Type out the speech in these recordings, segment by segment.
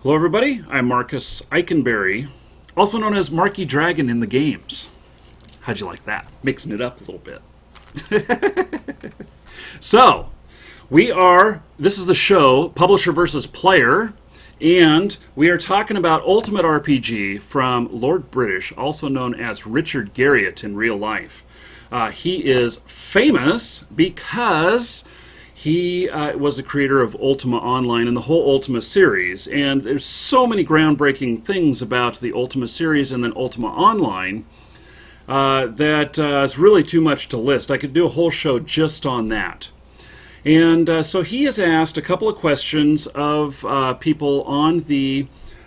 Hello, everybody. I'm Marcus Eikenberry, also known as Markee Dragon in the games. How'd you like that? Mixing it up a little bit. So, this is the show, Publisher versus Player, and we are talking about Ultimate RPG from Lord British, also known as Richard Garriott in real life. He is famous because he was the creator of Ultima Online and the whole Ultima series. And there's so many groundbreaking things about the Ultima series and then Ultima Online that is really too much to list. I could do a whole show just on that. And so he has asked a couple of questions of people on the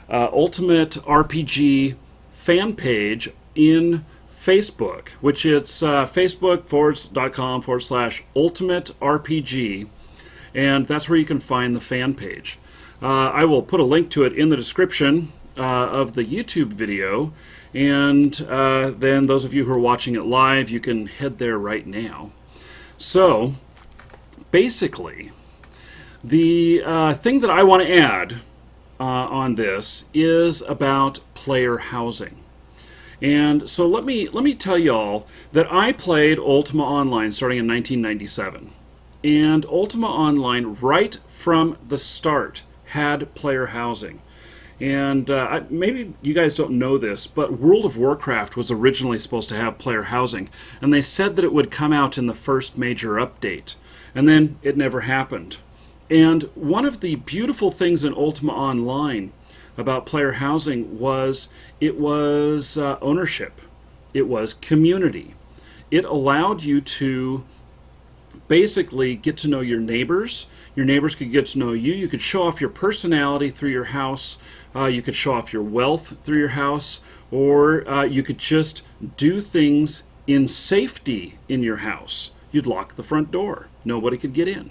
Ultimate RPG fan page in Facebook, which it's facebook.com/Ultimate RPG, and that's where you can find the fan page. I will put a link to it in the description of the YouTube video, and then those of you who are watching it live, you can head there right now. So, basically, the thing that I want to add on this is about player housing. And so let me tell y'all that I played Ultima Online starting in 1997. And Ultima Online, right from the start, had player housing. And maybe you guys don't know this, but World of Warcraft was originally supposed to have player housing. And they said that it would come out in the first major update. And then it never happened. And one of the beautiful things in Ultima Online about player housing was it was ownership. It was community. It allowed you to basically get to know your neighbors. Your neighbors could get to know you. You could show off your personality through your house. You could show off your wealth through your house. Or you could just do things in safety in your house. You'd lock the front door. Nobody could get in.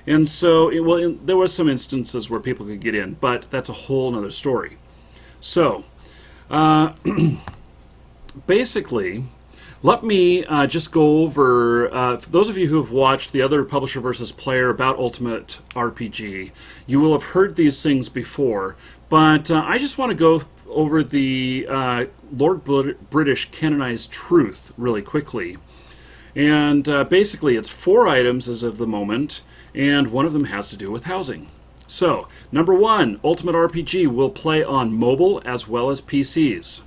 And so, there was some instances where people could get in, but that's a whole other story. So, basically, let me just go over, for those of you who have watched the other Publisher versus Player about Ultimate RPG, you will have heard these things before, but I just want to go over the Lord British canonized truth really quickly. And basically, it's 4 items as of the moment, and one of them has to do with housing. So, number 1, Ultimate RPG will play on mobile as well as PCs.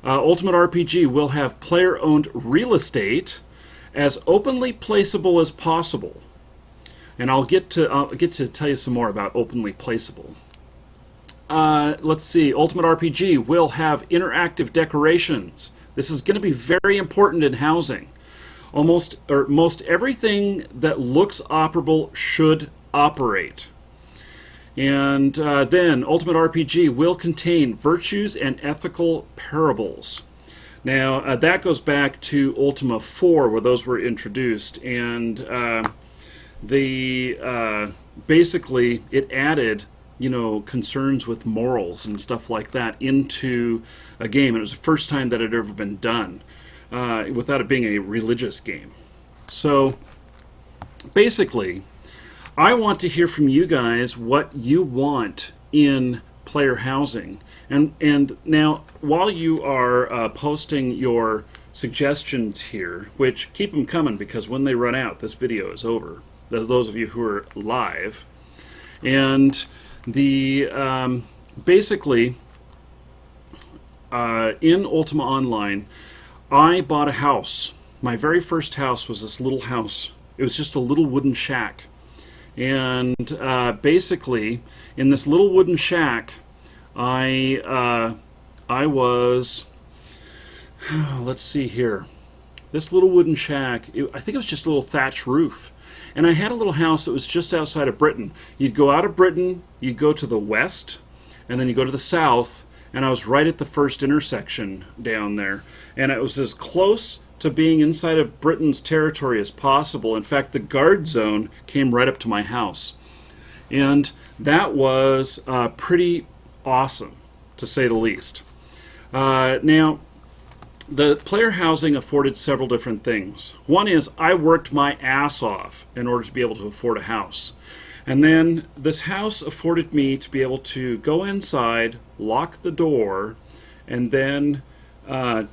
Ultimate RPG will have player-owned real estate as openly placeable as possible. And I'll get to tell you some more about openly placeable. Let's see. Ultimate RPG will have interactive decorations. This is going to be very important in housing. Most everything that looks operable should operate. And then Ultimate RPG will contain virtues and ethical parables. Now that goes back to Ultima 4, where those were introduced, and basically it added concerns with morals and stuff like that into a game. And it was the first time that it had ever been done. Without it being a religious game. So, basically, I want to hear from you guys what you want in player housing. And now, while you are posting your suggestions here, which keep them coming because when they run out, this video is over. Those of you who are live. And the basically, in Ultima Online, I bought a house. My very first house was this little house. It was just a little wooden shack. And basically, in this little wooden shack, I was, let's see here. This little wooden shack, I think it was just a little thatch roof. And I had a little house that was just outside of Britain. You'd go out of Britain, you'd go to the west, and then you go to the south, and I was right at the first intersection down there. And it was as close to being inside of Britain's territory as possible. In fact, the guard zone came right up to my house. And that was pretty awesome, to say the least. Now, the player housing afforded several different things. One is I worked my ass off in order to be able to afford a house. And then this house afforded me to be able to go inside, lock the door, and then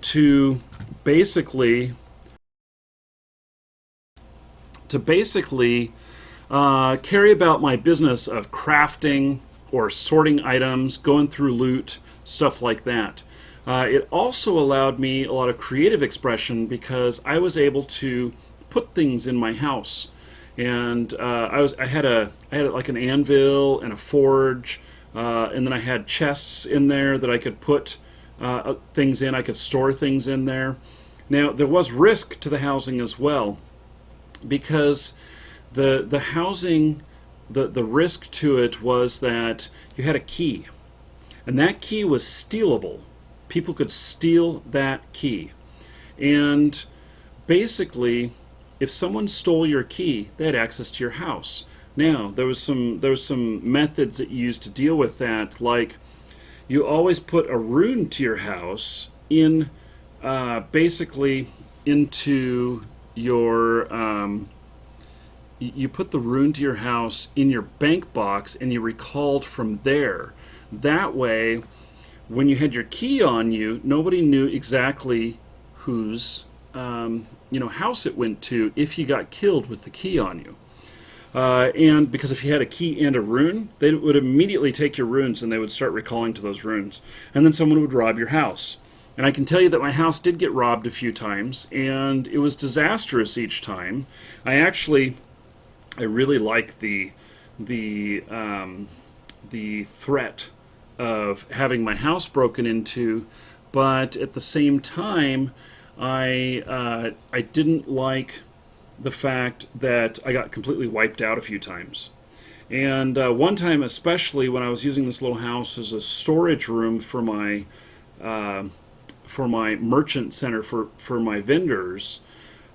to basically carry about my business of crafting or sorting items, going through loot, stuff like that. It also allowed me a lot of creative expression because I was able to put things in my house, and I had like an anvil and a forge, and then I had chests in there that I could put things in. I could store things in there. Now there was risk to the housing as well, because the housing, the risk to it was that you had a key, and that key was stealable. People could steal that key, and basically, if someone stole your key, they had access to your house. Now there was some methods that you used to deal with that, like you always put a rune to your house in basically into your you put the rune to your house in your bank box, and you recalled from there. That way, when you had your key on you, nobody knew exactly whose house it went to if you got killed with the key on you. And because if you had a key and a rune, they would immediately take your runes and they would start recalling to those runes. And then someone would rob your house. And I can tell you that my house did get robbed a few times, and it was disastrous each time. I really like the threat of having my house broken into, but at the same time, I didn't like the fact that I got completely wiped out a few times. And one time, especially when I was using this little house as a storage room for my merchant center for my vendors,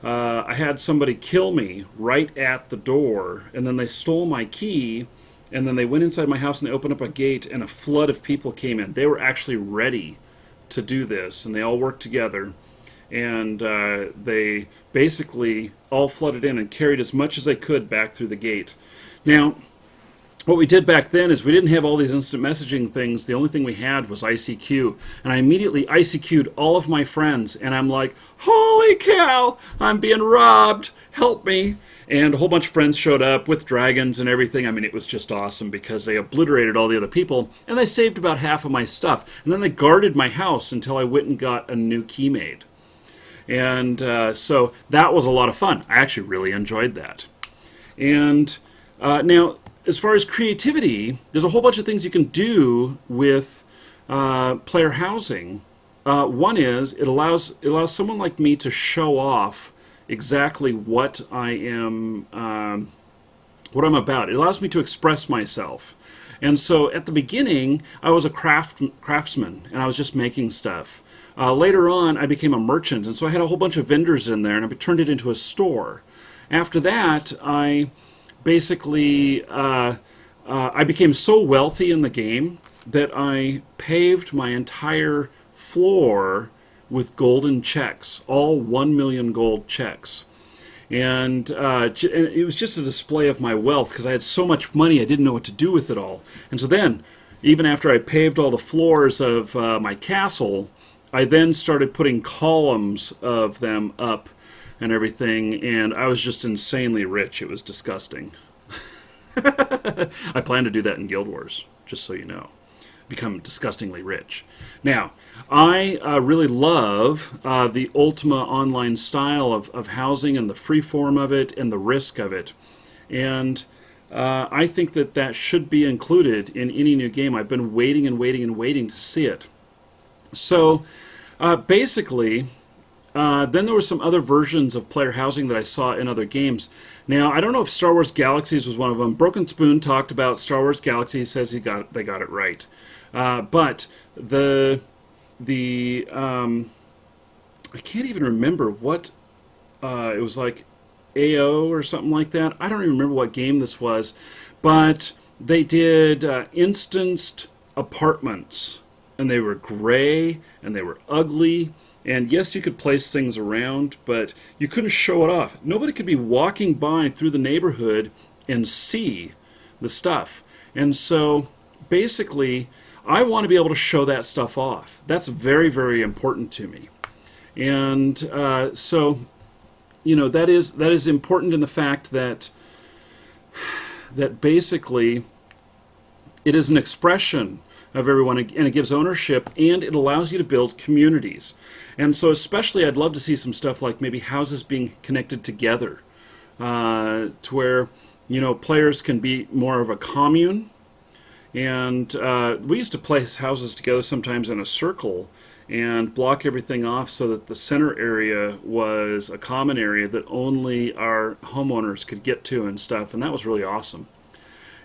I had somebody kill me right at the door, and then they stole my key, and then they went inside my house and they opened up a gate, and a flood of people came in. They were actually ready to do this, and they all worked together, and they basically all flooded in and carried as much as they could back through the gate. Now, what we did back then is we didn't have all these instant messaging things. The only thing we had was ICQ. And I immediately ICQ'd all of my friends. And I'm like, holy cow, I'm being robbed. Help me. And a whole bunch of friends showed up with dragons and everything. I mean, it was just awesome because they obliterated all the other people. And they saved about half of my stuff. And then they guarded my house until I went and got a new key made. And so that was a lot of fun. I actually really enjoyed that. And now, as far as creativity, there's a whole bunch of things you can do with player housing. One is it allows someone like me to show off exactly what I'm about. It allows me to express myself. And so at the beginning, I was a craftsman, and I was just making stuff. Later on, I became a merchant, and so I had a whole bunch of vendors in there, and I turned it into a store. After that, I basically I became so wealthy in the game that I paved my entire floor with golden checks, all 1 million gold checks. And it was just a display of my wealth because I had so much money I didn't know what to do with it all. And so then, even after I paved all the floors of my castle, I then started putting columns of them up and everything, and I was just insanely rich. It was disgusting. I plan to do that in Guild Wars, just so you know. Become disgustingly rich. Now, I really love the Ultima Online style of housing and the free form of it and the risk of it. And I think that should be included in any new game. I've been waiting and waiting and waiting to see it. So, basically, then there were some other versions of player housing that I saw in other games. Now, I don't know if Star Wars Galaxies was one of them. Broken Spoon talked about Star Wars Galaxies, says they got it right. But I can't even remember what it was, like AO or something like that. I don't even remember what game this was, but they did instanced apartments, and they were gray and they were ugly. And yes, you could place things around, but you couldn't show it off. Nobody could be walking by through the neighborhood and see the stuff. And so basically, I want to be able to show that stuff off. That's very, very important to me. And so, that is important in the fact that basically it is an expression of everyone, and it gives ownership, and it allows you to build communities. And so especially I'd love to see some stuff like maybe houses being connected together, to where players can be more of a commune. And we used to place houses together sometimes in a circle and block everything off so that the center area was a common area that only our homeowners could get to and stuff, and that was really awesome.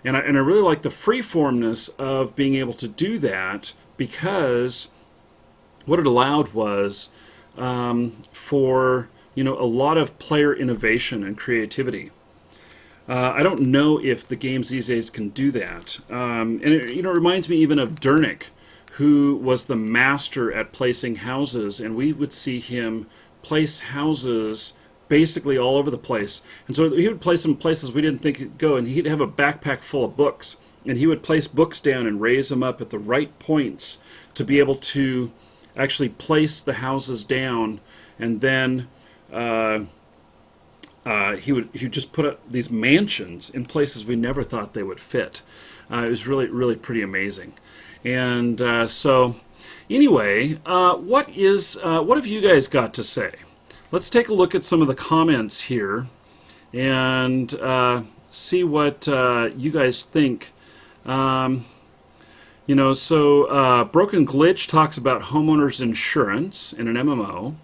And I really like the freeformness of being able to do that, because what it allowed was for a lot of player innovation and creativity. I don't know if the games these days can do that. And it reminds me even of Dernick, who was the master at placing houses, and we would see him place houses basically all over the place. And so he would place them places we didn't think he'd go, and he'd have a backpack full of books, and he would place books down and raise them up at the right points to be able to actually place the houses down, and then he would just put up these mansions in places we never thought they would fit. It was really, really pretty amazing. And so anyway, what have you guys got to say? Let's take a look at some of the comments here and see what you guys think. So Broken Glitch talks about homeowners insurance in an MMO.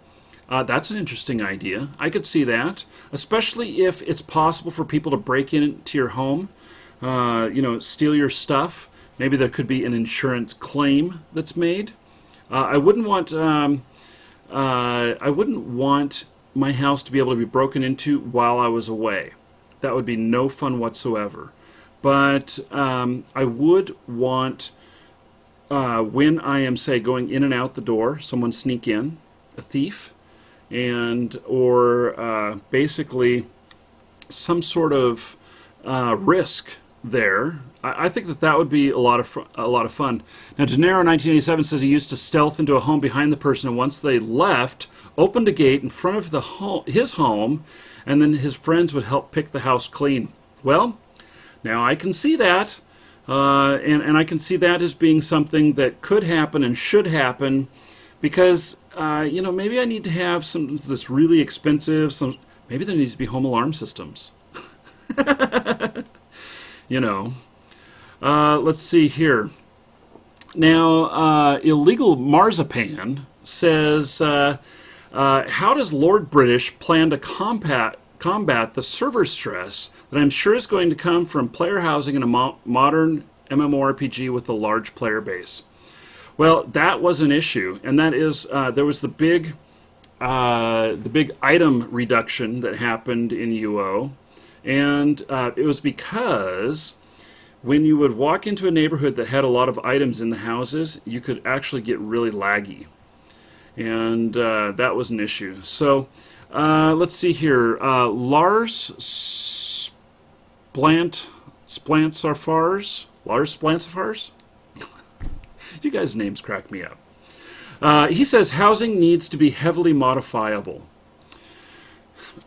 That's an interesting idea. I could see that, especially if it's possible for people to break into your home, steal your stuff. Maybe there could be an insurance claim that's made. I wouldn't want my house to be able to be broken into while I was away. That would be no fun whatsoever. But I would want, when I am, say, going in and out the door, someone sneak in, a thief, or basically some sort of risk there. I think that would be a lot of fun. Now, Denaro 1987 says he used to stealth into a home behind the person, and once they left, opened a gate in front of his home, and then his friends would help pick the house clean. Well, now I can see that, and I can see that as being something that could happen and should happen, because maybe I need to have some of this really expensive. Maybe there needs to be home alarm systems. Let's see here. Now, Illegal Marzipan says, how does Lord British plan to combat the server stress that I'm sure is going to come from player housing in a modern MMORPG with a large player base? Well, that was an issue, and that is there was the big item reduction that happened in UO, and it was because when you would walk into a neighborhood that had a lot of items in the houses, you could actually get really laggy, and that was an issue. So let's see here. Lars Splansafars? You guys' names crack me up. He says housing needs to be heavily modifiable.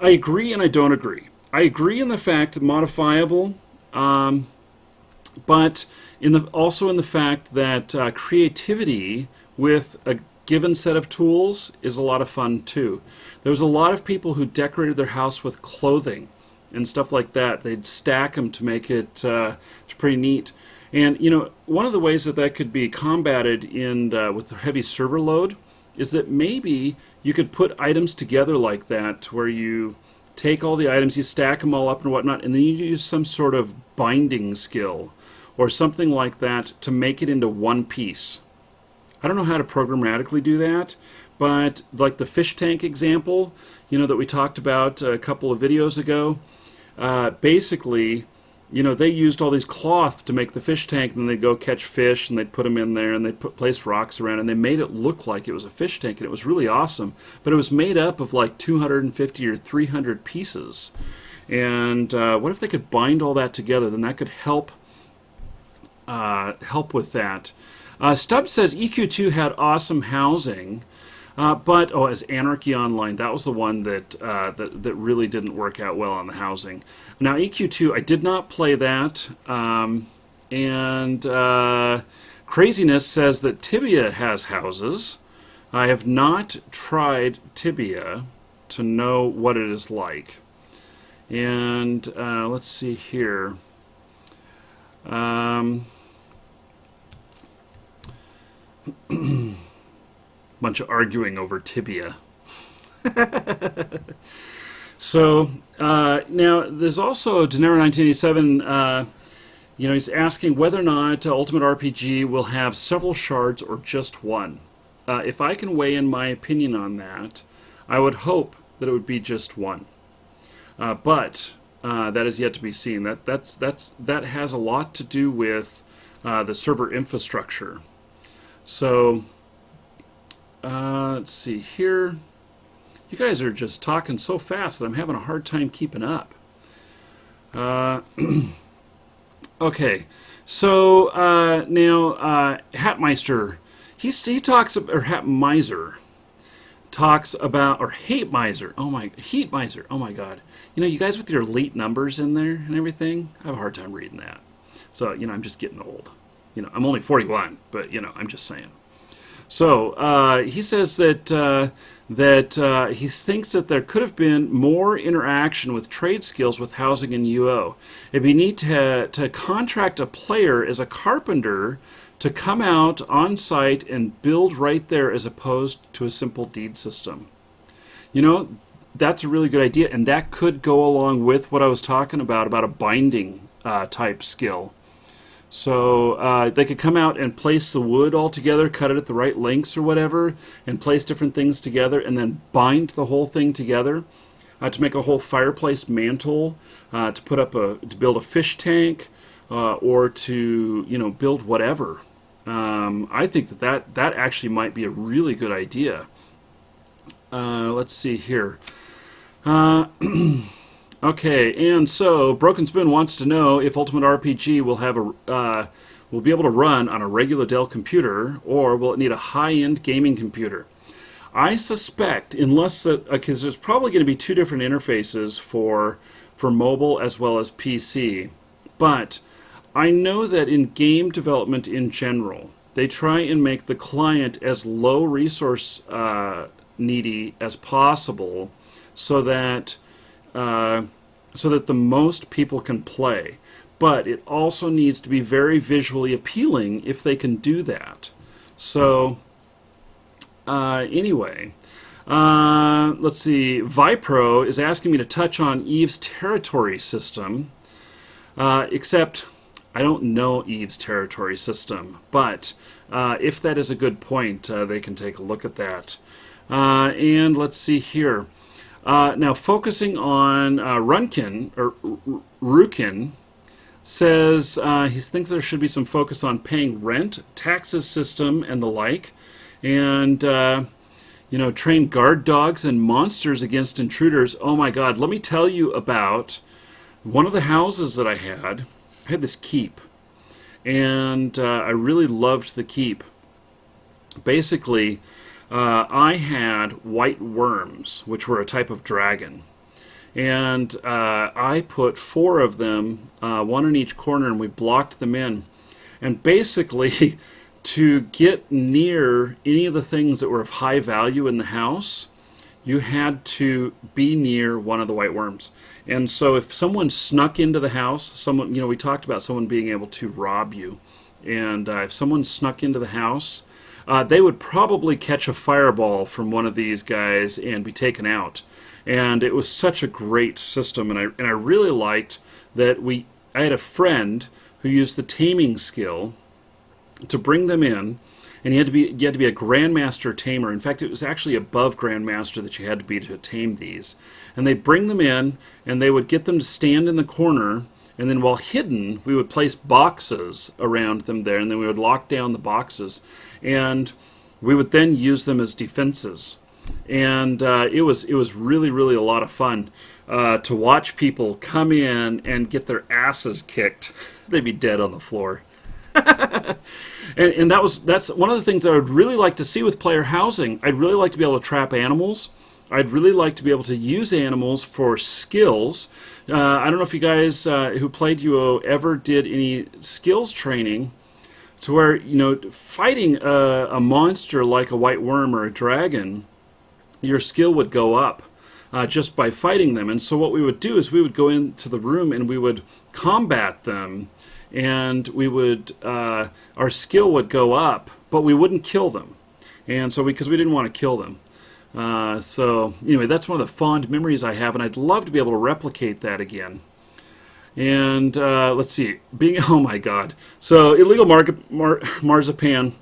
I agree and I don't agree. I agree in the fact that modifiable, but also in the fact that creativity with a given set of tools is a lot of fun too. There was a lot of people who decorated their house with clothing and stuff like that. They'd stack them to make it pretty neat. And one of the ways that could be combated with the heavy server load is that maybe you could put items together like that, where you take all the items, you stack them all up and whatnot, and then you use some sort of binding skill or something like that to make it into one piece. I don't know how to programmatically do that, but like the fish tank example, that we talked about a couple of videos ago, basically, they used all these cloth to make the fish tank, and then they'd go catch fish, and they'd put them in there, and they'd place rocks around, and they made it look like it was a fish tank, and it was really awesome. But it was made up of like 250 or 300 pieces. And what if they could bind all that together? Then that could help with that. Stubbs says EQ2 had awesome housing, but as Anarchy Online, that was the one that really didn't work out well on the housing. Now EQ2, I did not play that, and Craziness says that Tibia has houses. I have not tried Tibia to know what it is like. And let's see here. Bunch of arguing over Tibia. So now there's also Denaro 1987. He's asking whether or not Ultimate RPG will have several shards or just one. If I can weigh in my opinion on that, I would hope that it would be just one. But that is yet to be seen. That has a lot to do with the server infrastructure. So let's see here. You guys are just talking so fast that I'm having a hard time keeping up. Okay, so now Hatmeister, he talks, or Hatmiser talks about, or Hate Miser. Heat Miser. Oh my God! You guys with your late numbers in there and everything, I have a hard time reading that. So I'm just getting old. I'm only 41, but I'm just saying. So he says that he thinks that there could have been more interaction with trade skills with housing in UO. It'd be neat to contract a player as a carpenter to come out on site and build right there as opposed to a simple deed system. That's a really good idea, and that could go along with what I was talking about a binding type skill. So they could come out and place the wood all together, cut it at the right lengths or whatever, and place different things together, and then bind the whole thing together to make a whole fireplace mantle, to build a fish tank, or to build whatever. I think that actually might be a really good idea. Let's see here. Okay, and so Broken Spoon wants to know if Ultimate RPG will be able to run on a regular Dell computer, or will it need a high-end gaming computer? I suspect, because there's probably going to be two different interfaces for mobile as well as PC, but I know that in game development in general, they try and make the client as low resource needy as possible, so that the most people can play. But it also needs to be very visually appealing if they can do that. So, anyway, let's see. Vipro is asking me to touch on Eve's territory system, except I don't know Eve's territory system. But if that is a good point, they can take a look at that. And let's see here. Now, focusing on Rukin says he thinks there should be some focus on paying rent, taxes system, and the like, and train guard dogs and monsters against intruders. Oh my God! Let me tell you about one of the houses that I had. I had this keep, and I really loved the keep. Basically, I had white worms, which were a type of dragon. And I put 4 of them, one in each corner, and we blocked them in. And basically, to get near any of the things that were of high value in the house, you had to be near one of the white worms. And so if someone snuck into the house, we talked about someone being able to rob you. And if someone snuck into the house, they would probably catch a fireball from one of these guys and be taken out. And it was such a great system, and I really liked that I had a friend who used the taming skill to bring them in, and you had to be a Grandmaster tamer. In fact, it was actually above Grandmaster that you had to be to tame these. And they'd bring them in, and they would get them to stand in the corner, and then while hidden, we would place boxes around them there, and then we would lock down the boxes. And we would then use them as defenses. and it was really really a lot of fun to watch people come in and get their asses kicked. They'd be dead on the floor. And that's one of the things that I would really like to see with player housing. I'd really like to be able to trap animals. I'd really like to be able to use animals for skills. I don't know if you guys who played UO ever did any skills training to where, fighting a monster like a white worm or a dragon, your skill would go up just by fighting them. And so what we would do is we would go into the room and we would combat them, and we would our skill would go up, but we wouldn't kill them. And so because we didn't want to kill them. So anyway, that's one of the fond memories I have, and I'd love to be able to replicate that again. And let's see, oh my God. So illegal marzipan,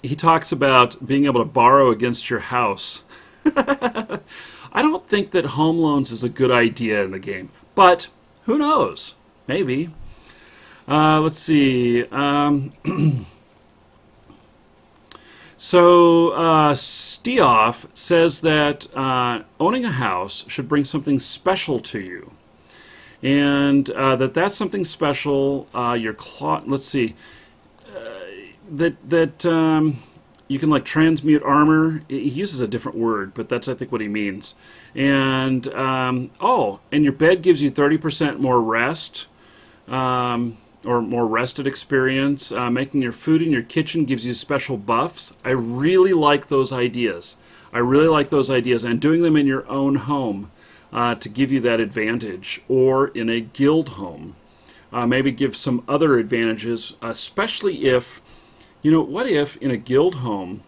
he talks about being able to borrow against your house. I don't think that home loans is a good idea in the game, but who knows? Maybe. Let's see. So Steoff says that owning a house should bring something special to you, and that's something special. Let's see. That you can like transmute armor. He uses a different word, but that's I think what he means. And and your bed gives you 30% more rest. Or more rested experience. Making your food in your kitchen gives you special buffs. I really like those ideas. And doing them in your own home to give you that advantage, or in a guild home. Maybe give some other advantages, especially if, what if in a guild home,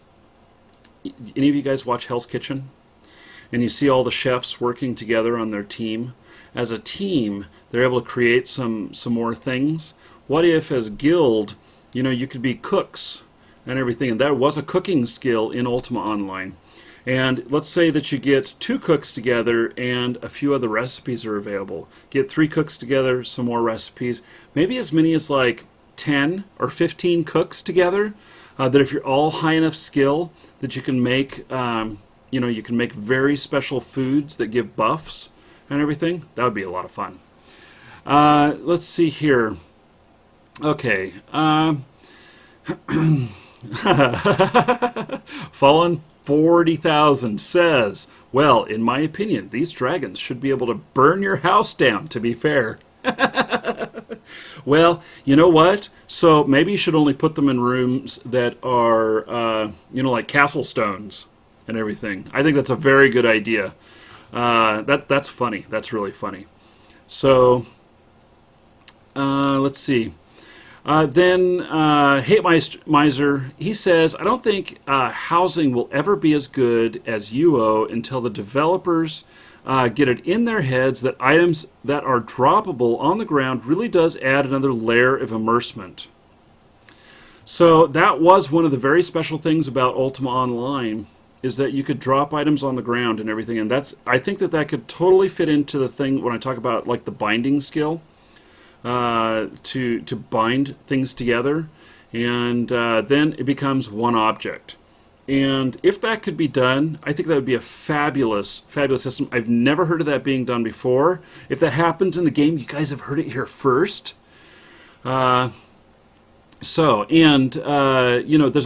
any of you guys watch Hell's Kitchen? And you see all the chefs working together on their team. As a team, they're able to create some more things. What if, as guild, you could be cooks and everything, and that was a cooking skill in Ultima Online. And let's say that you get 2 cooks together and a few other recipes are available. Get 3 cooks together, some more recipes. Maybe as many as like 10 or 15 cooks together, that if you're all high enough skill that you can make, you can make very special foods that give buffs and everything. That would be a lot of fun. Let's see here. Okay. Fallen 40,000 says, well, in my opinion, these dragons should be able to burn your house down, to be fair. Well, you know what? So maybe you should only put them in rooms that are, like castle stones and everything. I think that's a very good idea. That's funny. That's really funny. So, let's see. Then Hate Miser, he says, I don't think housing will ever be as good as UO until the developers get it in their heads that items that are droppable on the ground really does add another layer of immersement. So that was one of the very special things about Ultima Online, is that you could drop items on the ground and everything, and I think that could totally fit into the thing when I talk about like the binding skill. To bind things together, and then it becomes one object. And if that could be done, I think that would be a fabulous system. I've never heard of that being done before. If that happens in the game, you guys have heard it here first. There's a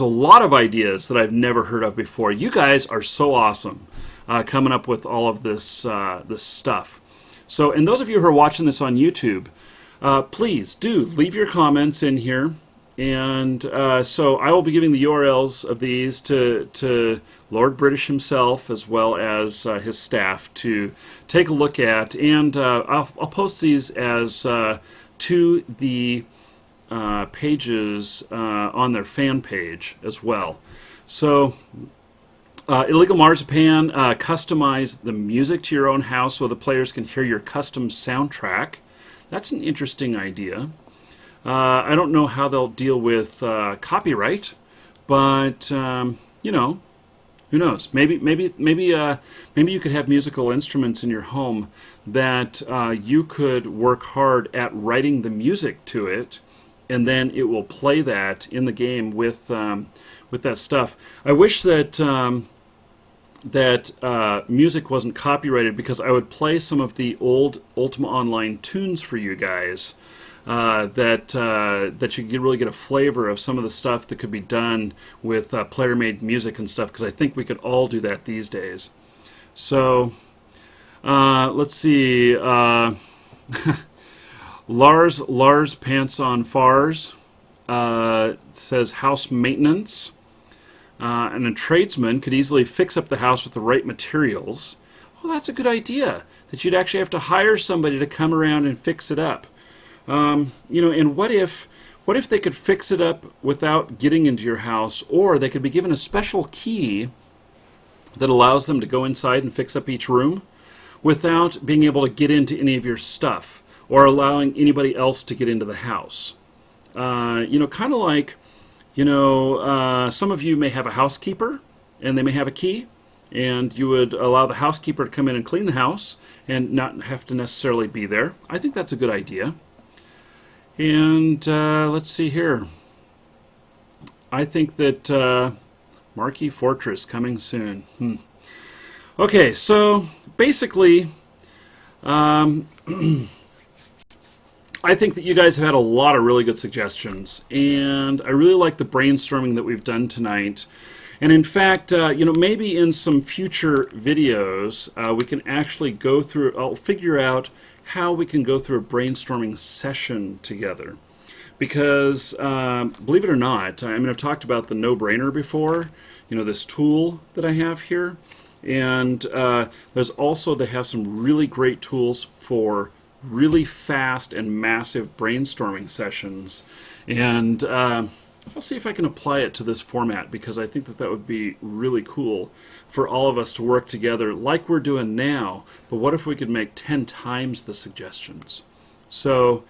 lot of ideas that I've never heard of before. You guys are so awesome coming up with all of this stuff. So, and those of you who are watching this on YouTube, please do leave your comments in here, and so I will be giving the URLs of these to Lord British himself, as well as his staff, to take a look at, and I'll post these as to the pages on their fan page as well. So Illegal Marzipan, customize the music to your own house so the players can hear your custom soundtrack. That's an interesting idea. I don't know how they'll deal with copyright, but who knows? Maybe you could have musical instruments in your home that you could work hard at writing the music to it, and then it will play that in the game with that stuff. I wish that music wasn't copyrighted, because I would play some of the old Ultima Online tunes for you guys. That you could really get a flavor of some of the stuff that could be done with player-made music and stuff, because I think we could all do that these days. So let's see. Lars Pants on Fars says house maintenance. And a tradesman could easily fix up the house with the right materials. Well, that's a good idea, that you'd actually have to hire somebody to come around and fix it up. And what if they could fix it up without getting into your house, or they could be given a special key that allows them to go inside and fix up each room without being able to get into any of your stuff or allowing anybody else to get into the house. Kind of like, some of you may have a housekeeper and they may have a key, and you would allow the housekeeper to come in and clean the house and not have to necessarily be there. I think that's a good idea. And let's see here. I think that Markee Fortress coming soon. Okay, so basically, I think that you guys have had a lot of really good suggestions, and I really like the brainstorming that we've done tonight. And in fact, maybe in some future videos, we can actually go through, I'll figure out how we can go through a brainstorming session together. Because, believe it or not, I've talked about the no-brainer before, this tool that I have here. And there's also, they have some really great tools for really fast and massive brainstorming sessions. And I'll see if I can apply it to this format, because I think that would be really cool for all of us to work together like we're doing now. But what if we could make 10 times the suggestions? So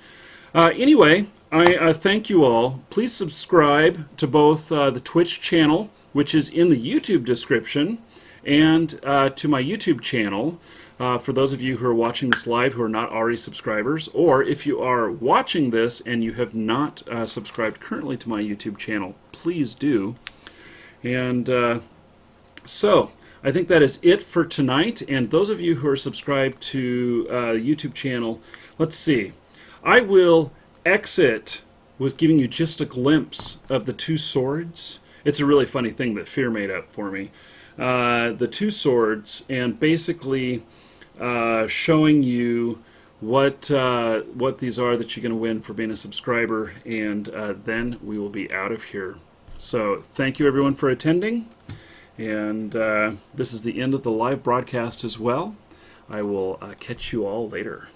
anyway, I thank you all. Please subscribe to both the Twitch channel, which is in the YouTube description, and to my YouTube channel. For those of you who are watching this live who are not already subscribers, or if you are watching this and you have not subscribed currently to my YouTube channel, please do. And so I think that is it for tonight. And those of you who are subscribed to the YouTube channel, let's see. I will exit with giving you just a glimpse of the two swords. It's a really funny thing that Fear made up for me. The two swords, and basically showing you what these are that you're going to win for being a subscriber, and then we will be out of here. So thank you everyone for attending, and this is the end of the live broadcast as well. I will catch you all later.